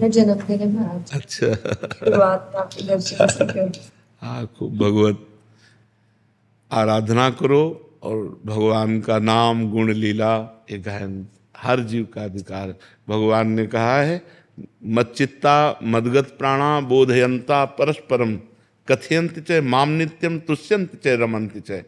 जन्मदिन में आज अच्छा। शुरुआत आपके दर्शन से करी। हाँ, खूब भगवत आराधना करो और भगवान का नाम गुण लीला ये गहन हर जीव का अधिकार। भगवान ने कहा है, मच्चित्ता मदगत प्राणा बोधयंता परस्परम कथयंत च माम नित्यम तुष्यंत च रमंत च।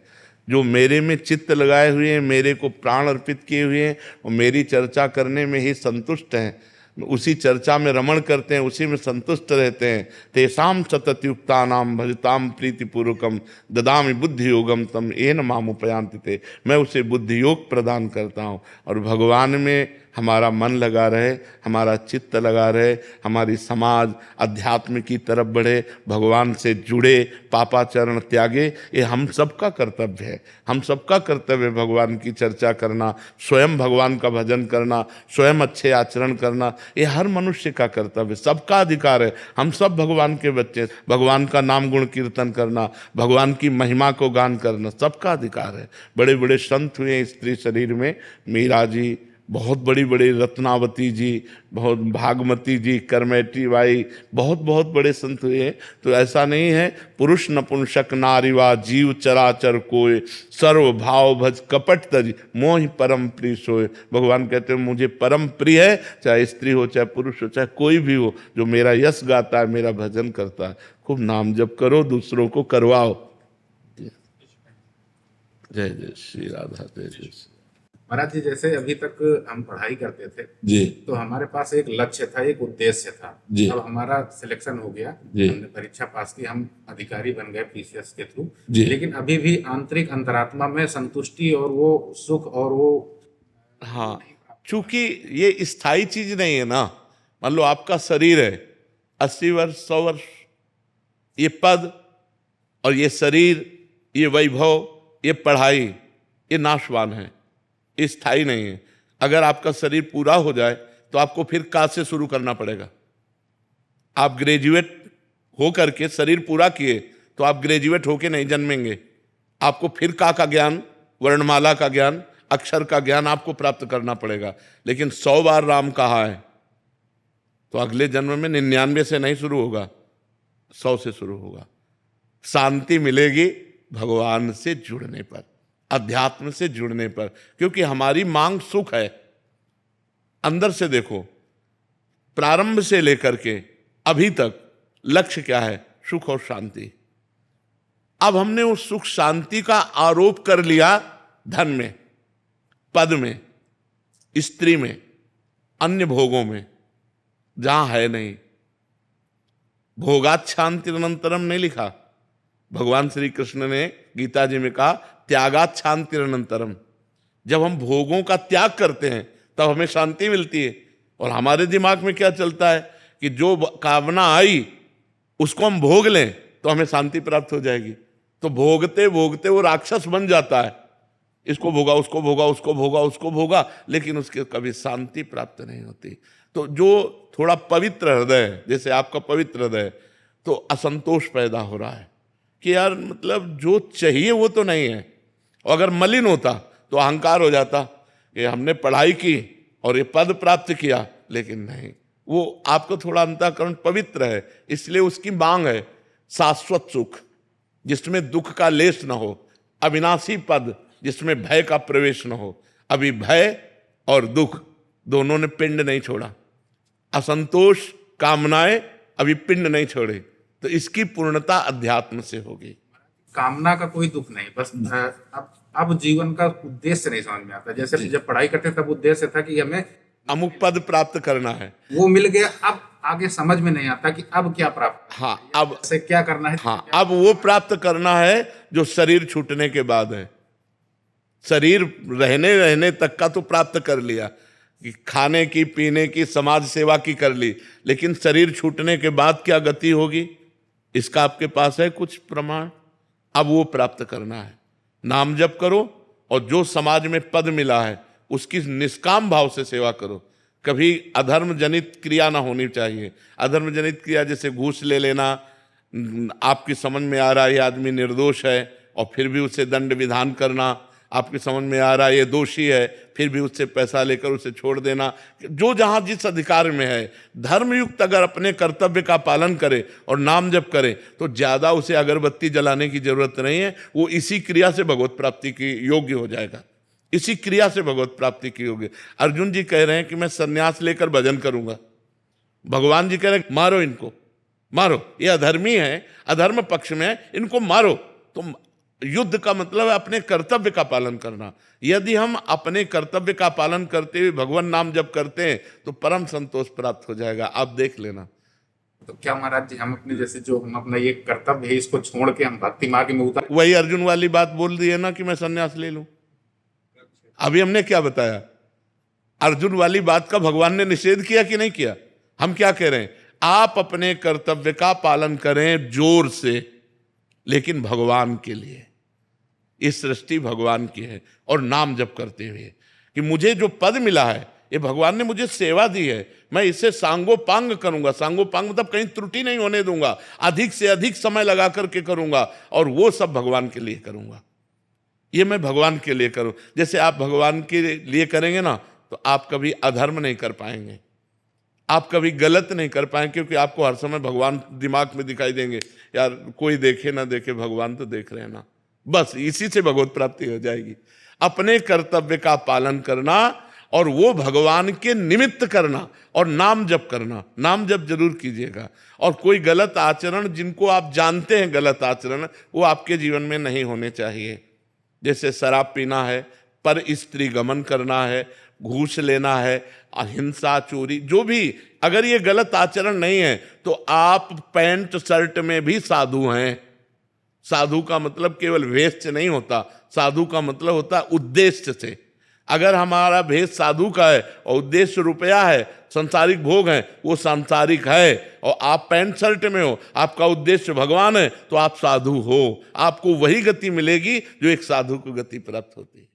जो मेरे में चित्त लगाए हुए हैं, मेरे को प्राण अर्पित किए हुए हैं और मेरी चर्चा करने में ही संतुष्ट हैं, उसी चर्चा में रमण करते हैं, उसी में संतुष्ट रहते हैं, तेषाम सततयुक्तानाम भजताम प्रीतिपूर्वकम ददामि बुद्धि योगम तम येन माम उपयान्ति ते। मैं उसे बुद्धि योग प्रदान करता हूँ। और भगवान में हमारा मन लगा रहे, हमारा चित्त लगा रहे, हमारी समाज अध्यात्म की तरफ बढ़े, भगवान से जुड़े, पापाचरण त्यागे, ये हम सबका कर्तव्य है। हम सबका कर्तव्य है भगवान की चर्चा करना, स्वयं भगवान का भजन करना, स्वयं अच्छे आचरण करना, ये हर मनुष्य का कर्तव्य, सबका अधिकार है। हम सब भगवान के बच्चे, भगवान का नाम गुण कीर्तन करना, भगवान की महिमा को गान करना सबका अधिकार है। बड़े बड़े संत हुए स्त्री शरीर में, मीरा जी, बहुत बड़ी बड़ी रत्नावती जी, बहुत भागमती जी, करमेटी बाई, बहुत बहुत बड़े संत हुए। तो ऐसा नहीं है पुरुष नपुंसक नारीवा जीव चराचर कोय सर्व भाव भज कपट तज मोहि परम प्रिय सोय। भगवान कहते हैं मुझे परम प्रिय है, चाहे स्त्री हो चाहे पुरुष हो चाहे कोई भी हो, जो मेरा यश गाता है, मेरा भजन करता है। खूब नाम जप करो, दूसरों को करवाओ। जय जय श्री राधा, जय जय श्री महाराज जी, जैसे अभी तक हम पढ़ाई करते थे जी तो हमारे पास एक लक्ष्य था, एक उद्देश्य था। जी। अब हमारा सिलेक्शन हो गया, जी। हमने परीक्षा पास की, हम अधिकारी बन गए पीसीएस के थ्रू, जी। लेकिन अभी भी आंतरिक अंतरात्मा में संतुष्टि और वो सुख और वो हाँ, चूंकि ये स्थायी चीज नहीं है ना। मान लो आपका शरीर है, 80 वर्ष 100 वर्ष, ये पद और ये शरीर, ये वैभव, ये पढ़ाई, ये नाशवान है, ये स्थायी नहीं है। अगर आपका शरीर पूरा हो जाए तो आपको फिर कहाँ से शुरू करना पड़ेगा। आप ग्रेजुएट हो करके शरीर पूरा किए तो आप ग्रेजुएट होके नहीं जन्मेंगे, आपको फिर का ज्ञान, वर्णमाला का ज्ञान, अक्षर का ज्ञान आपको प्राप्त करना पड़ेगा। लेकिन 100 बार राम कहा है तो अगले जन्म में 99 से नहीं शुरू होगा, 100 से शुरू होगा। शांति मिलेगी भगवान से जुड़ने पर, अध्यात्म से जुड़ने पर, क्योंकि हमारी मांग सुख है। अंदर से देखो, प्रारंभ से लेकर के अभी तक लक्ष्य क्या है? सुख और शांति। अब हमने उस सुख शांति का आरोप कर लिया धन में, पद में, स्त्री में, अन्य भोगों में, जहां है नहीं। भोगात शांति अनंतरम नहीं लिखा। भगवान श्री कृष्ण ने गीता जी में कहा त्यागात शांति अनंतरम। जब हम भोगों का त्याग करते हैं तब हमें शांति मिलती है। और हमारे दिमाग में क्या चलता है कि जो कामना आई उसको हम भोग लें तो हमें शांति प्राप्त हो जाएगी। तो भोगते भोगते वो राक्षस बन जाता है, इसको भोगा, उसको भोगा, उसको भोगा, उसको भोगा, लेकिन उसके कभी शांति प्राप्त नहीं होती। तो जो थोड़ा पवित्र हृदय है, जैसे आपका पवित्र हृदय, तो असंतोष पैदा हो रहा है कि यार मतलब जो चाहिए वो तो नहीं है। और अगर मलिन होता तो अहंकार हो जाता कि हमने पढ़ाई की और ये पद प्राप्त किया, लेकिन नहीं, वो आपको थोड़ा अंतःकरण पवित्र है, इसलिए उसकी मांग है शाश्वत सुख जिसमें दुख का लेश न हो, अविनाशी पद जिसमें भय का प्रवेश न हो। अभी भय और दुख दोनों ने पिंड नहीं छोड़ा, असंतोष कामनाएं अभी पिंड नहीं छोड़े, तो इसकी पूर्णता अध्यात्म से होगी। कामना का कोई दुख नहीं, बस अब जीवन का उद्देश्य नहीं समझ में आता। जैसे जब पढ़ाई करते तब उद्देश्य था कि हमें अमुक पद प्राप्त करना है, वो मिल गया। अब आगे समझ में नहीं आता कि अब क्या प्राप्त, हाँ अब से क्या करना है। हाँ अब वो प्राप्त करना है जो शरीर छूटने के बाद है। शरीर रहने रहने तक का तो प्राप्त कर लिया, कि खाने की, पीने की, समाज सेवा की कर ली, लेकिन शरीर छूटने के बाद क्या गति होगी इसका आपके पास है कुछ प्रमाण? अब वो प्राप्त करना है। नाम जप करो और जो समाज में पद मिला है उसकी निष्काम भाव से सेवा करो। कभी अधर्म जनित क्रिया ना होनी चाहिए। अधर्म जनित क्रिया जैसे घूस ले लेना, आपकी समझ में आ रहा है ये आदमी निर्दोष है और फिर भी उसे दंड विधान करना, आपकी समझ में आ रहा है ये दोषी है, फिर भी उससे पैसा लेकर उसे छोड़ देना, जो जहाँ जिस अधिकार में है। धर्मयुक्त अगर अपने कर्तव्य का पालन करे और नाम जप करे तो ज़्यादा उसे अगरबत्ती जलाने की जरूरत नहीं है, वो इसी क्रिया से भगवत प्राप्ति की योग्य हो जाएगा, इसी क्रिया से भगवत प्राप्ति की योग्य। अर्जुन जी कह रहे हैं कि मैं संन्यास लेकर भजन करूंगा, भगवान जी कह रहे हैं मारो इनको, मारो, ये अधर्मी है, अधर्म पक्ष में है, इनको मारो। तो युद्ध का मतलब है अपने कर्तव्य का पालन करना। यदि हम अपने कर्तव्य का पालन करते हुए भगवान नाम जप करते हैं तो परम संतोष प्राप्त हो जाएगा, आप देख लेना। तो क्या महाराज जी हम अपने जैसे जो हम अपना ये कर्तव्य है इसको छोड़ के हम भक्ति मार्ग में उतर, वही अर्जुन वाली बात बोल दी है ना कि मैं संन्यास ले लूं। अभी हमने क्या बताया, अर्जुन वाली बात का भगवान ने निषेध किया कि नहीं किया। हम क्या कह रहे हैं, आप अपने कर्तव्य का पालन करें जोर से, लेकिन भगवान के लिए। इस सृष्टि भगवान की है, और नाम जप करते हुए कि मुझे जो पद मिला है ये भगवान ने मुझे सेवा दी है, मैं इसे सांगोपांग करूंगा। सांगोपांग मतलब कहीं त्रुटि नहीं होने दूंगा, अधिक से अधिक समय लगा करके करूंगा, और वो सब भगवान के लिए करूंगा। ये मैं भगवान के लिए करूं। जैसे आप भगवान के लिए करेंगे ना तो आप कभी अधर्म नहीं कर पाएंगे, आप कभी गलत नहीं कर पाएंगे, क्योंकि आपको हर समय भगवान दिमाग में दिखाई देंगे। यार कोई देखे ना देखे, भगवान तो देख रहे हैं ना, बस इसी से भगवत प्राप्ति हो जाएगी। अपने कर्तव्य का पालन करना और वो भगवान के निमित्त करना, और नाम जप करना। नाम जप जरूर कीजिएगा, और कोई गलत आचरण जिनको आप जानते हैं गलत आचरण, वो आपके जीवन में नहीं होने चाहिए। जैसे शराब पीना है, पर स्त्री गमन करना है, घूस लेना है, अहिंसा, चोरी, जो भी, अगर ये गलत आचरण नहीं है तो आप पैंट शर्ट में भी साधु हैं। साधु का मतलब केवल वेश से नहीं होता, साधु का मतलब होता है उद्देश्य से। अगर हमारा भेष साधु का है और उद्देश्य रुपया है, संसारिक भोग है, वो सांसारिक है, और आप पैंट शर्ट में हो, आपका उद्देश्य भगवान है, तो आप साधु हो। आपको वही गति मिलेगी जो एक साधु को गति प्राप्त होती है।